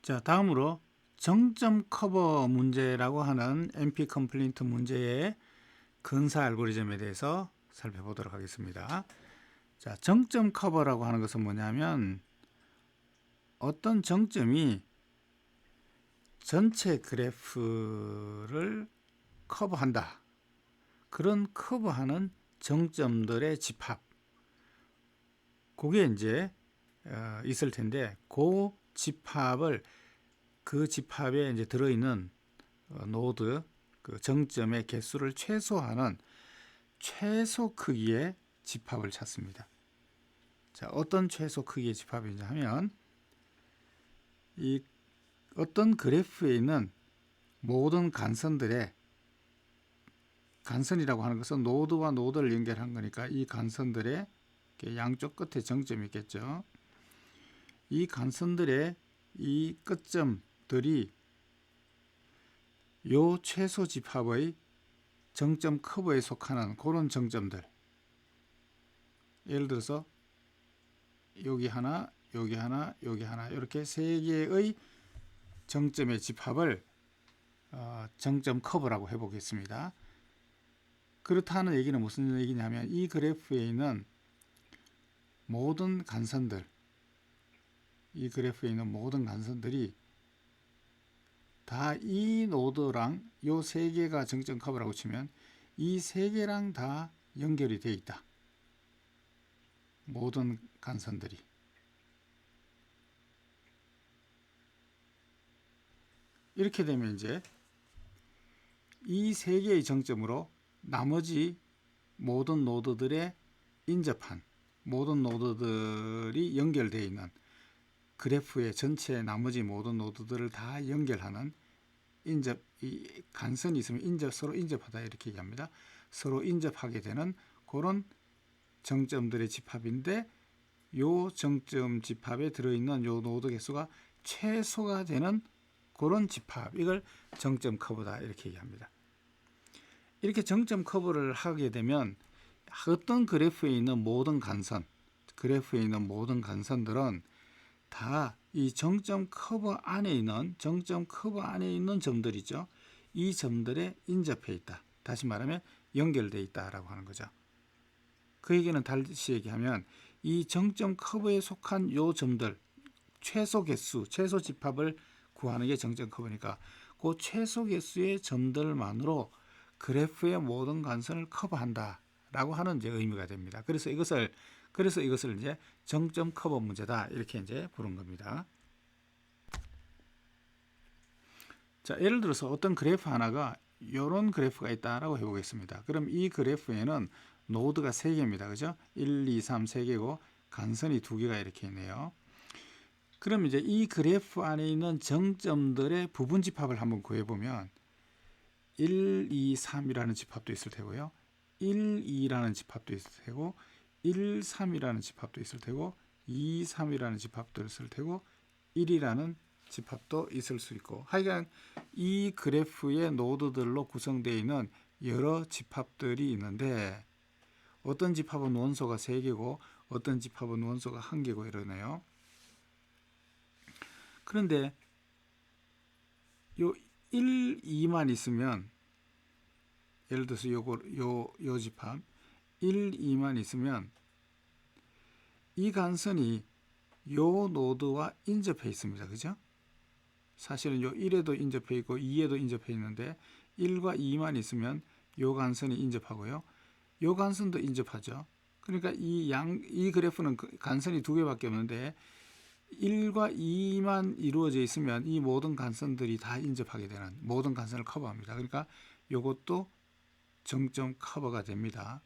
자, 다음으로 정점 커버 문제라고 하는 NP 컴플리트 문제의 근사 알고리즘에 대해서 살펴보도록 하겠습니다. 자, 정점 커버라고 하는 것은 뭐냐면 어떤 정점이 전체 그래프를 커버한다. 그런 커버하는 정점들의 집합. 그게 이제 있을 텐데 그 집합에 이제 들어있는 노드 그 정점의 개수를 최소화하는 최소 크기의 집합을 찾습니다. 자, 어떤 최소 크기의 집합이냐 하면 이 어떤 그래프에 있는 모든 간선들의 간선이라고 하는 것은 노드와 노드를 연결한 거니까 이 간선들의 양쪽 끝에 정점이 있겠죠. 이 간선들의 이 끝점들이 요 최소 집합의 정점 커브에 속하는 그런 정점들, 예를 들어서 여기 하나, 여기 하나, 여기 하나 이렇게 세 개의 정점의 집합을 정점 커브라고 해보겠습니다. 그렇다는 얘기는 무슨 얘기냐면 이 그래프에 있는 모든 간선들, 이 그래프에 있는 모든 간선들이 다 이 노드랑 요 세 개가 정점 커브라고 치면 이 세 개랑 다 연결이 되어 있다. 모든 간선들이. 이렇게 되면 이제 이 세 개의 정점으로 나머지 모든 노드들의 인접한 모든 노드들이 연결되어 있는 그래프의 전체 나머지 모든 노드들을 다 연결하는 이 간선이 있으면 서로 인접하다 이렇게 얘기합니다. 서로 인접하게 되는 그런 정점들의 집합인데 요 정점 집합에 들어있는 요 노드 개수가 최소가 되는 그런 집합, 이걸 정점 커브다 이렇게 얘기합니다. 이렇게 정점 커브를 하게 되면 어떤 그래프에 있는 모든 간선들은 다 이 정점 커브 안에 있는 점들이죠. 이 점들에 인접해 있다. 다시 말하면 연결되어 있다라고 하는 거죠. 그 얘기는 다시 얘기하면 이 정점 커브에 속한 요 점들 최소 집합을 구하는 게 정점 커브니까 그 최소 개수의 점들만으로 그래프의 모든 간선을 커버한다라고 하는 이제 의미가 됩니다. 그래서 이것을 이제 정점 커버 문제다 이렇게 이제 부른 겁니다. 자, 예를 들어서 어떤 그래프 하나가 이런 그래프가 있다라고 해보겠습니다. 그럼 이 그래프에는 노드가 3개입니다. 그죠? 1, 2, 3, 3개고 간선이 2개가 이렇게 있네요. 그럼 이제 이 그래프 안에 있는 정점들의 부분 집합을 한번 구해보면 1, 2, 3이라는 집합도 있을 테고요. 1, 2라는 집합도 있을 테고 1, 3이라는 집합도 있을 테고 2, 3이라는 집합도 있을 테고 1이라는 집합도 있을 수 있고 하여간 이 그래프의 노드들로 구성되어 있는 여러 집합들이 있는데 어떤 집합은 원소가 3개고 어떤 집합은 원소가 1개고 이러네요. 그런데 요 1, 2만 있으면 예를 들어서 요 집합 1, 2만 있으면 이 간선이 요 노드와 인접해 있습니다. 그죠? 사실은 요 1에도 인접해 있고 2에도 인접해 있는데 1과 2만 있으면 요 간선이 인접하고요. 요 간선도 인접하죠. 그러니까 이 그래프는 간선이 2개밖에 없는데 1과 2만 이루어져 있으면 이 모든 간선들이 다 인접하게 되는 모든 간선을 커버합니다. 그러니까 요것도 정점 커버가 됩니다.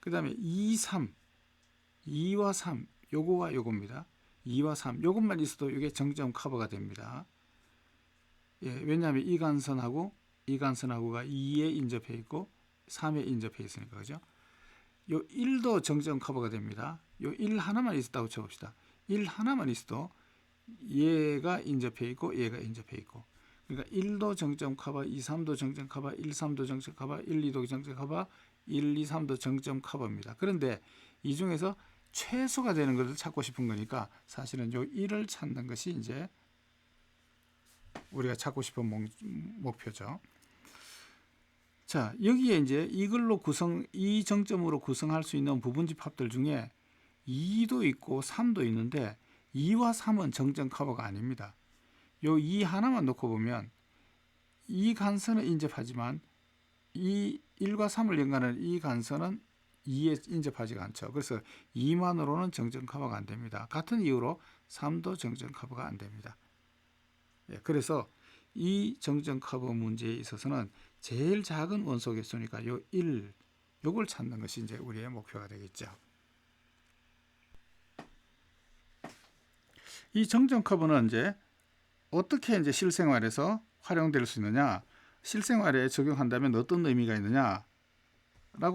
그 다음에 2와 3 요거와 요겁니다. 2와 3 요것만 있어도 이게 정점 커버가 됩니다. 예, 왜냐하면 이 간선하고가 2에 인접해 있고 3에 인접해 있으니까 그죠? 요 1도 정점 커버가 됩니다. 요 1 하나만 있었다고 쳐봅시다. 1 하나만 있어도 얘가 인접해 있고 얘가 인접해 있고 그러니까 1도 정점 커버, 2, 3도 정점 커버, 1, 3도 정점 커버, 1, 2도 정점 커버, 1, 2, 3도 정점 커버입니다. 그런데 이 중에서 최소가 되는 것을 찾고 싶은 거니까 사실은 요 1을 찾는 것이 이제 우리가 찾고 싶은 목표죠. 자, 여기에 이제 이걸로 이 정점으로 구성할 수 있는 부분집합들 중에 2도 있고 3도 있는데 2와 3은 정점 커버가 아닙니다. 요 2 하나만 놓고 보면 이 간선은 인접하지만 이 1과 3을 연관하는 이 간선은 2에 인접하지가 않죠. 그래서 2만으로는 정점 커버가 안 됩니다. 같은 이유로 3도 정점 커버가 안 됩니다. 예, 그래서 이 정점 커버 문제에 있어서는 제일 작은 원소 개수니까 요 1, 요걸 찾는 것이 이제 우리의 목표가 되겠죠. 이 정점 커버는 이제 어떻게 이제 실생활에서 활용될 수 있느냐, 실생활에 적용한다면 어떤 의미가 있느냐라고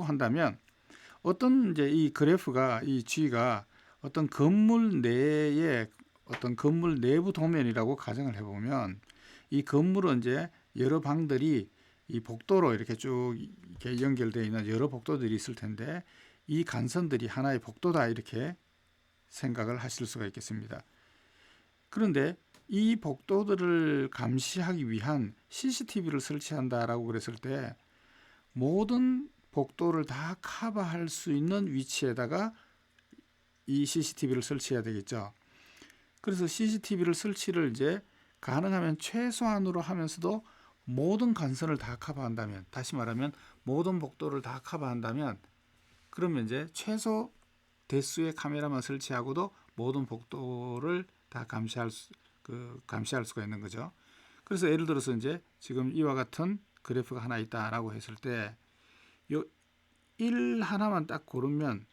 한다면, 어떤 이제 이 그래프가 이 G가 어떤 건물 내에 어떤 건물 내부 도면이라고 가정을 해보면, 이 건물은 이제 여러 방들이 이 복도로 이렇게 쭉 이렇게 연결되어 있는 여러 복도들이 있을 텐데, 이 간선들이 하나의 복도다 이렇게 생각을 하실 수가 있겠습니다. 그런데 이 복도들을 감시하기 위한 CCTV를 설치한다라고 그랬을 때 모든 복도를 다 커버할 수 있는 위치에다가 이 CCTV를 설치해야 되겠죠. 그래서 CCTV를 설치를 이제 가능하면 최소한으로 하면서도 모든 간선을 다 커버한다면, 다시 말하면 모든 복도를 다 커버한다면, 그러면 이제 최소 대수의 카메라만 설치하고도 모든 복도를 다 감시할 수가 있는 거죠. 그래서 예를 들어서 이제 지금 이와 같은 그래프가 하나 있다라고 했을 때, 요 1 하나만 딱 고르면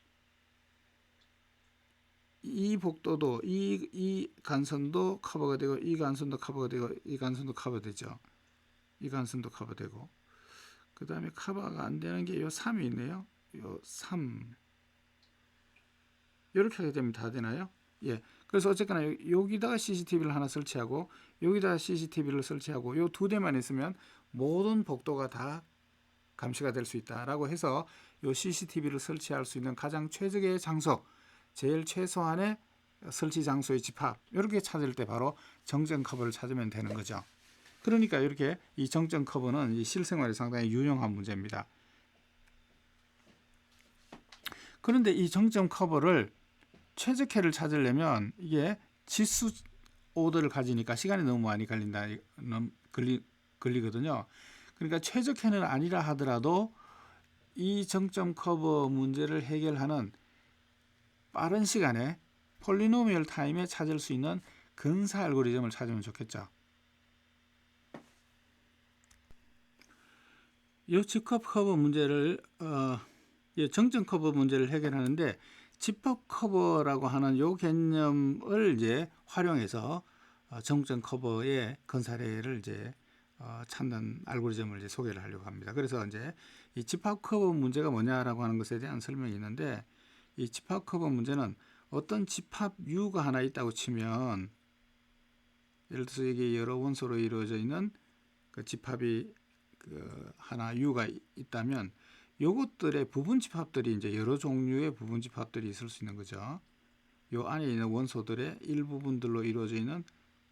이 복도도 이 간선도 커버가 되고, 이 간선도 커버가 되고, 이 간선도 커버되죠. 이 간선도 커버되고, 그 다음에 커버가 안 되는 게 요 3이 있네요. 요 3 이렇게 하게 되면 다 되나요? 예. 그래서 어쨌거나 여기다가 CCTV를 하나 설치하고 여기다가 CCTV를 설치하고 요 두 대만 있으면 모든 복도가 다 감시가 될 수 있다라고 해서 요 CCTV를 설치할 수 있는 가장 최적의 장소, 제일 최소한의 설치 장소의 집합, 이렇게 찾을 때 바로 정점 커버를 찾으면 되는 거죠. 그러니까 이렇게 이 정점 커버는 이 실생활에 상당히 유용한 문제입니다. 그런데 이 정점 커버를 최적해를 찾으려면 이게 지수 오더를 가지니까 시간이 너무 많이 걸리거든요. 그러니까 최적해는 아니라 하더라도 이 정점 커버 문제를 해결하는 빠른 시간에 폴리노미얼 타임에 찾을 수 있는 근사 알고리즘을 찾으면 좋겠죠. 이 집합 커버 문제를 정점 커버 문제를 해결하는데, 집합 커버라고 하는 이 개념을 이제 활용해서 정점 커버의 건사례를 이제 찾는 알고리즘을 이제 소개를 하려고 합니다. 그래서 이제 이 집합 커버 문제가 뭐냐라고 하는 것에 대한 설명이 있는데, 이 집합 커버 문제는 어떤 집합 U가 하나 있다고 치면, 예를 들어서 여기 여러 원소로 이루어져 있는 그 집합이 하나 U가 있다면, 요것들의 부분 집합들이 이제 여러 종류의 부분 집합들이 있을 수 있는 거죠. 요 안에 있는 원소들의 일부분들로 이루어져 있는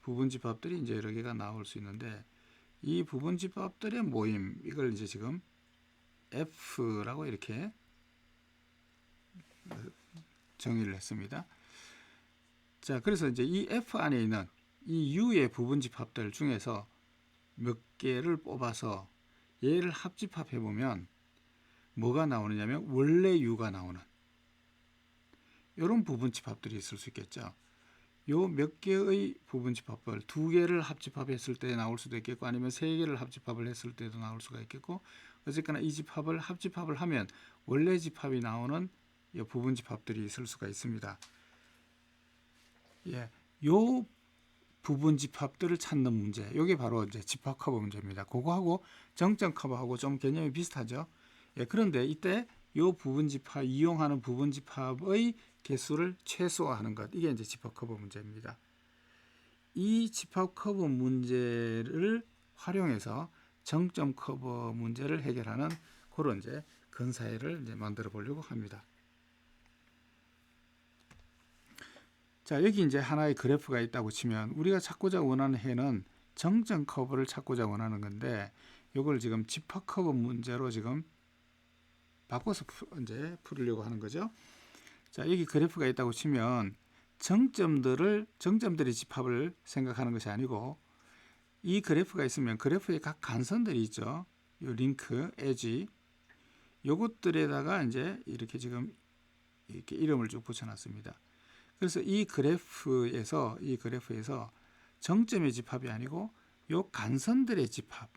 부분 집합들이 이제 여러 개가 나올 수 있는데, 이 부분 집합들의 모임, 이걸 이제 지금 F라고 이렇게 정의를 했습니다. 자, 그래서 이제 이 F 안에 있는 이 U의 부분 집합들 중에서 몇 개를 뽑아서 얘를 합집합해 보면 뭐가 나오느냐면 원래 U가 나오는 이런 부분 집합들이 있을 수 있겠죠. 요 몇 개의 부분 집합을 두 개를 합집합했을 때 나올 수도 있겠고, 아니면 세 개를 합집합을 했을 때도 나올 수가 있겠고, 어쨌거나 이 집합을 합집합을 하면 원래 집합이 나오는 이 부분 집합들이 있을 수가 있습니다. 예, 요 부분 집합들을 찾는 문제, 이게 바로 이제 집합 커버 문제입니다. 그거하고 정점 커버하고 좀 개념이 비슷하죠. 예, 그런데 이때 요 부분 집합, 이용하는 부분 집합의 개수를 최소화하는 것, 이게 이제 집합 커버 문제입니다. 이 집합 커버 문제를 활용해서 정점 커버 문제를 해결하는 그런 이제 근사례를 이제 만들어 보려고 합니다. 자, 여기 이제 하나의 그래프가 있다고 치면 우리가 찾고자 원하는 해는 정점 커브를 찾고자 원하는 건데 이걸 지금 집합 커브 문제로 지금 바꿔서 이제 풀으려고 하는 거죠. 자, 여기 그래프가 있다고 치면 정점들의 집합을 생각하는 것이 아니고 이 그래프가 있으면 그래프에 각 간선들이 있죠. 요 링크, 에지 요것들에다가 이제 이렇게 지금 이렇게 이름을 쭉 붙여놨습니다. 그래서 이 그래프에서 정점의 집합이 아니고 요 간선들의 집합,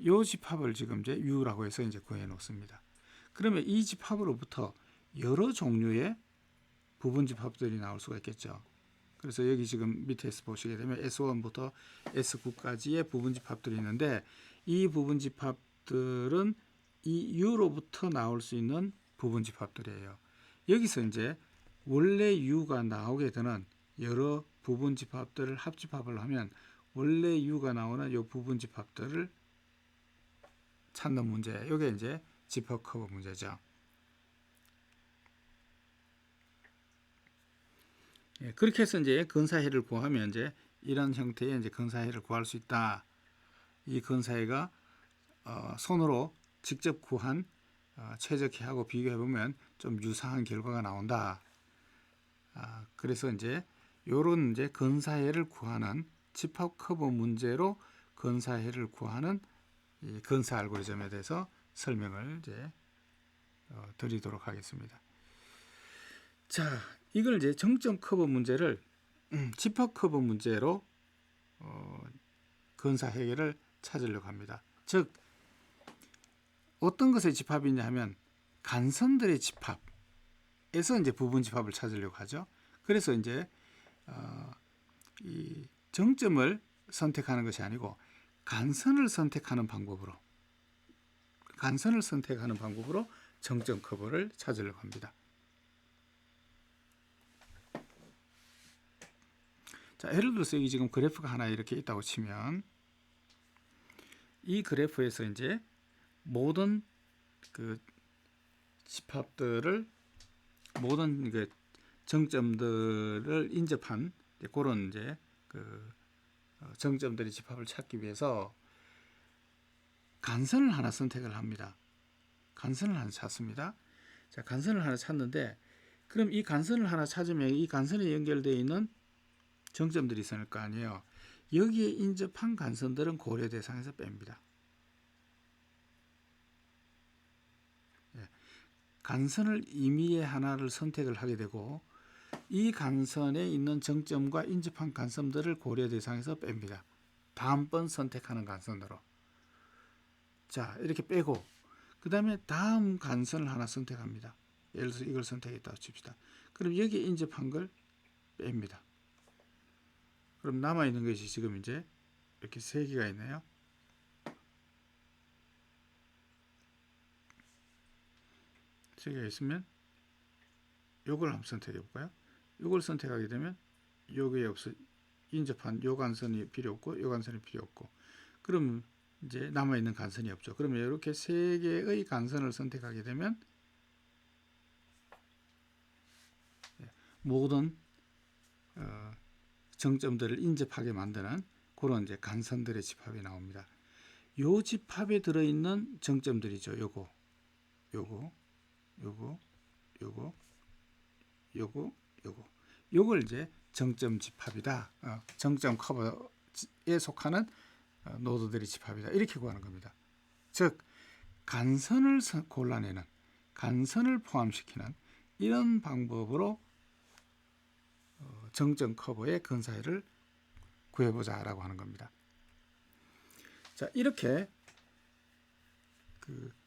요 집합을 지금 이제 U라고 해서 이제 구해 놓습니다. 그러면 이 집합으로부터 여러 종류의 부분 집합들이 나올 수가 있겠죠. 그래서 여기 지금 밑에서 보시게 되면 S1부터 S9까지의 부분 집합들이 있는데 이 부분 집합들은 이 U로부터 나올 수 있는 부분 집합들이에요. 여기서 이제 원래 U가 나오게 되는 여러 부분 집합들을 합집합을 하면 원래 U가 나오는 이 부분 집합들을 찾는 문제. 이게 이제 집합 커브 문제죠. 예, 그렇게 해서 이제 근사해를 구하면 이제 이런 형태의 이제 근사해를 구할 수 있다. 이 근사해가 손으로 직접 구한 최적해하고 비교해 보면 좀 유사한 결과가 나온다. 그래서 이제 요런 이제 근사해를 구하는 집합 커브 문제로 근사해를 구하는 이 근사 알고리즘에 대해서 설명을 이제 드리도록 하겠습니다. 자, 이걸 이제 정점 커브 문제를 집합 커브 문제로 근사 해결을 찾으려고 합니다. 즉 어떤 것의 집합이냐 하면 간선들의 집합에서 이제 부분 집합을 찾으려고 하죠. 그래서 이제 이 정점을 선택하는 것이 아니고 간선을 선택하는 방법으로 정점 커브를 찾으려고 합니다. 자, 예를 들어서 여기 지금 그래프가 하나 이렇게 있다고 치면 이 그래프에서 이제 모든 그 집합들을 모든 그 정점들을 인접한 그런 이제 그 정점들의 집합을 찾기 위해서 간선을 하나 선택을 합니다. 간선을 하나 찾습니다. 자, 간선을 하나 찾는데 그럼 이 간선을 하나 찾으면 이 간선에 연결되어 있는 정점들이 있을 거 아니에요. 여기에 인접한 간선들은 고려 대상에서 뺍니다. 간선을 임의의 하나를 선택을 하게 되고 이 간선에 있는 정점과 인접한 간선들을 고려 대상에서 뺍니다. 다음번 선택하는 간선으로. 자, 이렇게 빼고 그 다음에 다음 간선을 하나 선택합니다. 예를 들어서 이걸 선택했다고 칩시다. 그럼 여기에 인접한 걸 뺍니다. 그럼 남아있는 것이 지금 이제 이렇게 3개가 있네요. 세 개가 있으면 요걸 한번 선택해 볼까요? 요걸 선택하게 되면 여기에 없어 인접한 요 간선이 필요 없고 요 간선이 필요 없고 그럼 이제 남아있는 간선이 없죠. 그러면 이렇게 3개의 간선을 선택하게 되면 모든 정점들을 인접하게 만드는 그런 이제 간선들의 집합이 나옵니다. 요 집합에 들어있는 정점들이죠. 요걸 이제 정점 집합이다. 정점 커버에 속하는 노드들의 집합이다. 이렇게 구하는 겁니다. 즉 간선을 골라내는 간선을 포함시키는 이런 방법으로 정점 커버의 근사해를 구해보자 라고 하는 겁니다. 자, 이렇게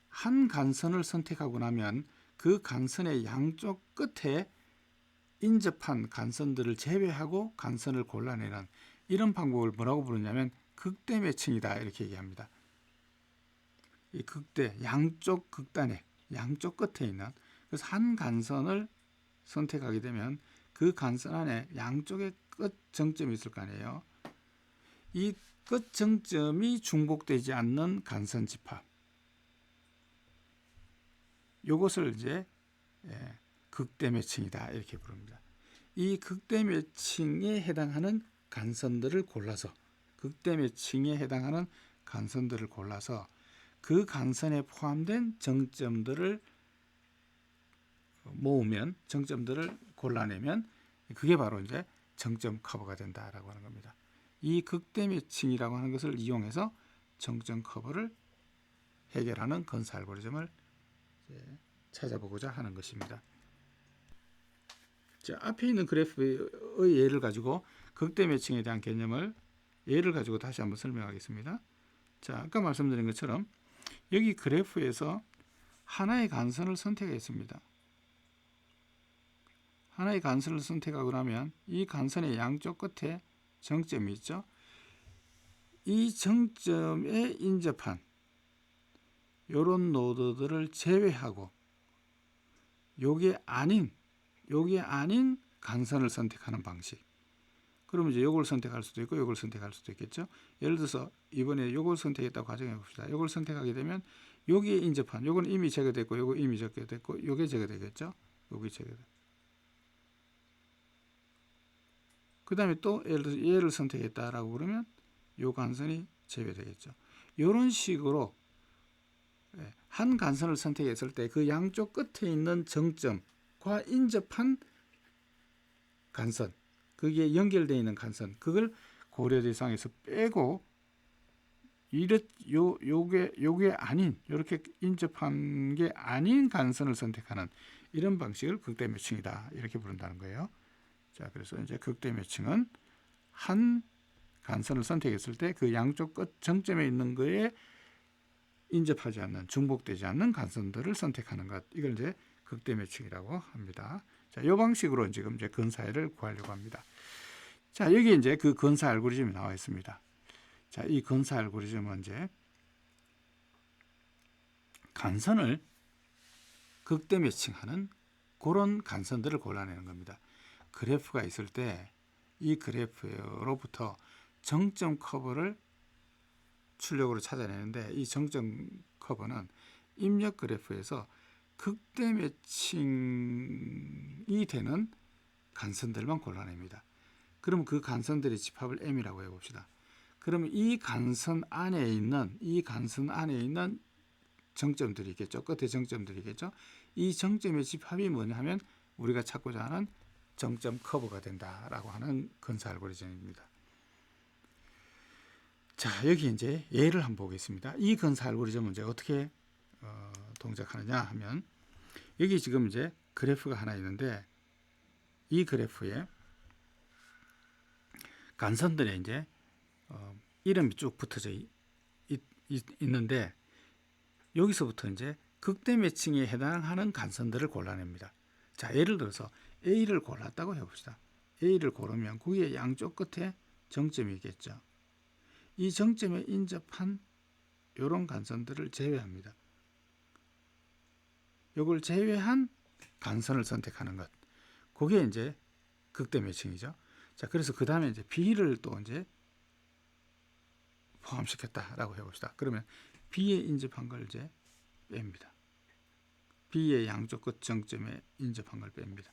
한 간선을 선택하고 나면 그 간선의 양쪽 끝에 인접한 간선들을 제외하고 간선을 골라내는 이런 방법을 뭐라고 부르냐면 극대 매칭이다 이렇게 얘기합니다. 이 극대 양쪽 극단에 양쪽 끝에 있는 그래서 한 간선을 선택하게 되면 그 간선 안에 양쪽에 끝 정점이 있을 거 아니에요. 이 끝 정점이 중복되지 않는 간선 집합. 요것을 이제 극대 매칭이다 이렇게 부릅니다. 이 극대 매칭에 해당하는 간선들을 골라서 극대 매칭에 해당하는 간선들을 골라서 그 간선에 포함된 정점들을 모으면 정점들을 골라내면 그게 바로 이제 정점 커버가 된다라고 하는 겁니다. 이 극대 매칭이라고 하는 것을 이용해서 정점 커버를 해결하는 건사 알고리즘을 찾아보고자 하는 것입니다. 자, 앞에 있는 그래프의 예를 가지고 극대 매칭에 대한 개념을 예를 가지고 다시 한번 설명하겠습니다. 자, 아까 말씀드린 것처럼 여기 그래프에서 하나의 간선을 선택했습니다. 하나의 간선을 선택하고 나면 이 간선의 양쪽 끝에 정점이 있죠. 이 정점에 인접한 이런 노드들을 제외하고 요게 아닌 간선을 선택하는 방식. 그러면 이제 요걸 선택할 수도 있고 요걸 선택할 수도 있겠죠. 예를 들어서 이번에 요걸 선택했다고 가정해 봅시다. 요걸 선택하게 되면 여기에 인접한 요건 이미 제거됐고 요거 이미 제거됐고 요게 제거되겠죠. 여기 제거돼. 그 다음에 또 예를 들어서 얘를 선택했다라고 그러면 요 간선이 제외되겠죠. 이런 식으로 한 간선을 선택했을 때 그 양쪽 끝에 있는 정점과 인접한 간선, 그게 연결되어 있는 간선, 그걸 고려 대상에서 빼고 요게 아닌 이렇게 인접한 게 아닌 간선을 선택하는 이런 방식을 극대 매칭이다 이렇게 부른다는 거예요. 자, 그래서 이제 극대 매칭은 한 간선을 선택했을 때 그 양쪽 끝 정점에 있는 거에 인접하지 않는 중복되지 않는 간선들을 선택하는 것, 이걸 이제 극대 매칭이라고 합니다. 자, 이 방식으로 지금 이제 건사를 구하려고 합니다. 자, 여기 이제 그 건사 알고리즘이 나와 있습니다. 자, 이 건사 알고리즘은 이제 간선을 극대 매칭하는 그런 간선들을 골라내는 겁니다. 그래프가 있을 때 이 그래프로부터 정점 커버를 출력으로 찾아내는데 이 정점 커버는 입력 그래프에서 극대 매칭이 되는 간선들만 골라냅니다. 그러면 그 간선들의 집합을 M이라고 해봅시다. 그러면 이 간선 안에 있는 정점들이 있겠죠. 끝에 정점들이 있겠죠. 이 정점의 집합이 뭐냐 하면 우리가 찾고자 하는 정점 커버가 된다라고 하는 건사 알고리즘입니다. 자, 여기 이제 예를 한번 보겠습니다. 이 건사 알고리즘은 이제 어떻게 동작하느냐 하면 여기 지금 이제 그래프가 하나 있는데 이 그래프에 간선들에 이제 이름이 쭉 붙어져 있는데 여기서부터 이제 극대 매칭에 해당하는 간선들을 골라냅니다. 자, 예를 들어서 A를 골랐다고 해봅시다. A를 고르면 거기에 양쪽 끝에 정점이 있겠죠. 이 정점에 인접한 이런 간선들을 제외합니다. 이걸 제외한 간선을 선택하는 것, 그게 이제 극대 매칭이죠. 자, 그래서 그 다음에 이제 B를 또 이제 포함시켰다라고 해봅시다. 그러면 B에 인접한 걸 이제 뺍니다. B의 양쪽 끝 정점에 인접한 걸 뺍니다.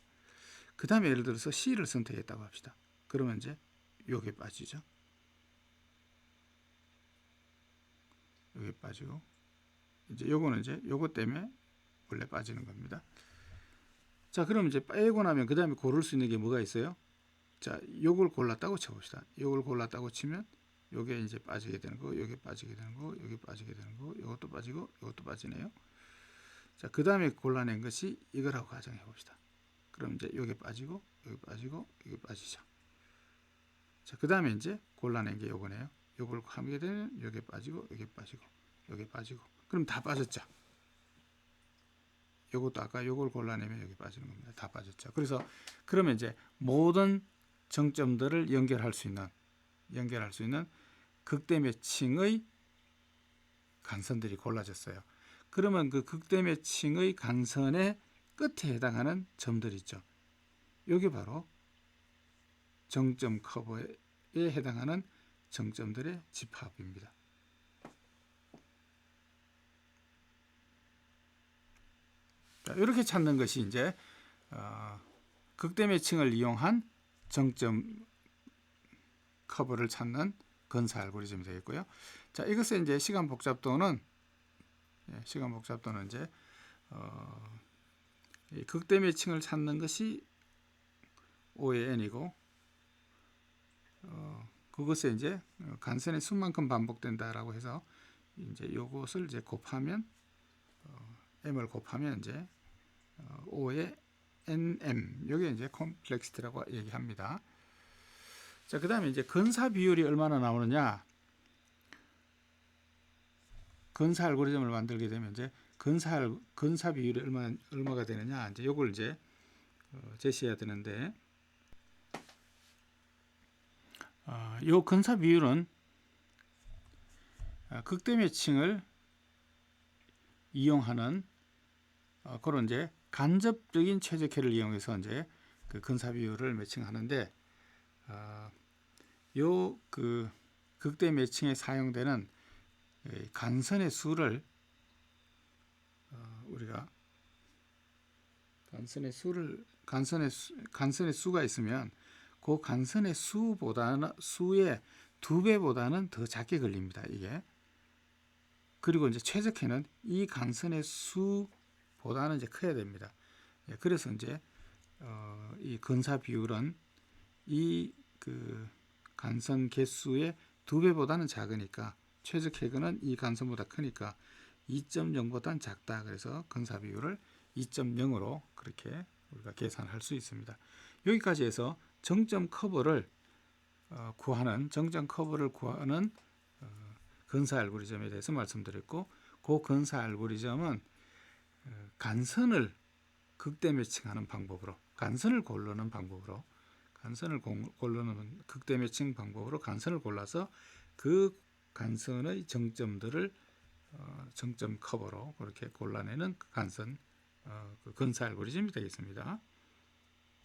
그 다음에 예를 들어서 C를 선택했다고 합시다. 그러면 이제 요게 빠지죠. 요게 빠지고 이제 요거는 이제 요거 때문에 원래 빠지는 겁니다. 자, 그럼 이제 빼고 나면 그 다음에 고를 수 있는 게 뭐가 있어요? 자, 요걸 골랐다고 쳐봅시다. 요걸 골랐다고 치면 요게 이제 빠지게 되는 거, 요게 빠지게 되는 거, 요게 빠지게 되는 거, 요것도 빠지고 요것도 빠지네요. 자, 그 다음에 골라낸 것이 이거라고 가정해 봅시다. 그럼 이제 요게 빠지고 요게 빠지고 요게 빠지죠. 자, 그 다음에 이제 골라낸 게 요거네요. 요걸 하게 되면 요게 빠지고 요게 빠지고 요게 빠지고 그럼 다 빠졌죠. 요것도 아까 요걸 골라내면 여기 빠지는 겁니다. 다 빠졌죠. 그래서 그러면 이제 모든 정점들을 연결할 수 있는 극대 매칭의 간선들이 골라졌어요. 그러면 그 극대 매칭의 간선의 끝에 해당하는 점들 있죠. 이게 바로 정점 커버에 해당하는 정점들의 집합입니다. 자, 이렇게 찾는 것이 이제 극대 매칭을 이용한 정점 커브를 찾는 근사 알고리즘이 되겠고요. 자, 이것의 이제 시간 복잡도는 이제 이 극대 매칭을 찾는 것이 O의 n이고 그것에 이제 간선의 수만큼 반복된다라고 해서 이제 요것을 이제 곱하면 m을 곱하면 이제 O의 nm 요게 이제 콤플렉시티라고 얘기합니다. 자, 그다음에 이제 근사 비율이 얼마나 나오느냐? 근사 알고리즘을 만들게 되면 이제 근사 비율이 얼마가 되느냐? 이제 요걸 이제 제시해야 되는데 요 근사 비율은 극대 매칭을 이용하는 그런 이제 간접적인 최적화를 이용해서 이제 그 근사 비율을 매칭하는데 요 그 극대 매칭에 사용되는 간선의 수를 우리가 간선의 수가 있으면 그 간선의 수의 2배보다는 더 작게 걸립니다. 이게. 그리고 이제 최적화는 이 간선의 수보다는 이제 커야 됩니다. 그래서 이제 이 근사 비율은 이 그 간선 개수의 2배보다는 작으니까 최적화는 이 간선보다 크니까 2.0보다는 작다. 그래서 근사 비율을 2.0으로 그렇게 우리가 계산할 수 있습니다. 여기까지 해서 정점 커브를 구하는 근사 알고리즘에 대해서 말씀드렸고, 그 근사 알고리즘은 간선을 극대 매칭하는 방법으로, 간선을 고르는 극대 매칭 방법으로 간선을 골라서 그 간선의 정점들을 정점 커버로 그렇게 골라내는 간선 근사 알고리즘이 되겠습니다.